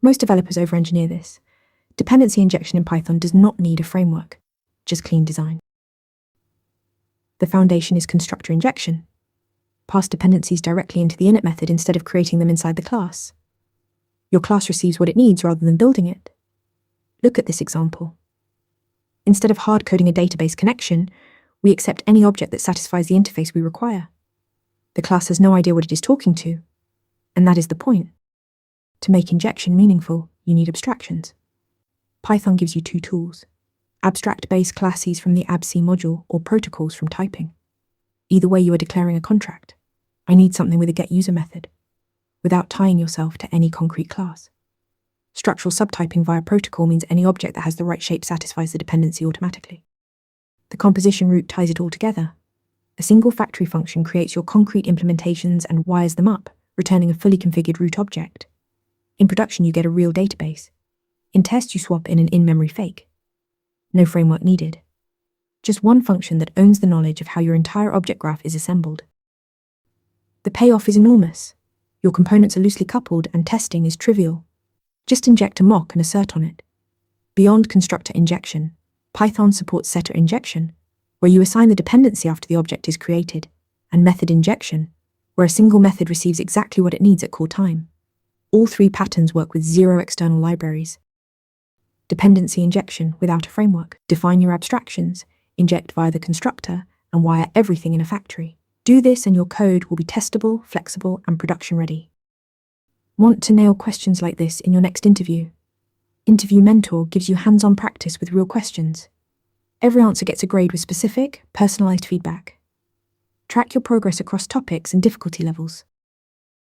Most developers over-engineer this. Dependency injection in Python does not need a framework, just clean design. The foundation is constructor injection. Pass dependencies directly into the init method instead of creating them inside the class. Your class receives what it needs rather than building it. Look at this example. Instead of hard-coding a database connection, we accept any object that satisfies the interface we require. The class has no idea what it is talking to, and that is the point. To make injection meaningful, you need abstractions. Python gives you two tools: abstract base classes from the abc module or protocols from typing. Either way, you are declaring a contract. I need something with a getUser method, without tying yourself to any concrete class. Structural subtyping via protocol means any object that has the right shape satisfies the dependency automatically. The composition root ties it all together. A single factory function creates your concrete implementations and wires them up, returning a fully configured root object. In production, you get a real database. In test, you swap in an in-memory fake. No framework needed. Just one function that owns the knowledge of how your entire object graph is assembled. The payoff is enormous. Your components are loosely coupled and testing is trivial. Just inject a mock and assert on it. Beyond constructor injection, Python supports setter injection, where you assign the dependency after the object is created, and method injection, where a single method receives exactly what it needs at call time. All three patterns work with zero external libraries. Dependency injection without a framework. Define your abstractions, inject via the constructor, and wire everything in a factory. Do this and your code will be testable, flexible, and production ready. Want to nail questions like this in your next interview? Interview Mentor gives you hands-on practice with real questions. Every answer gets a grade with specific, personalized feedback. Track your progress across topics and difficulty levels.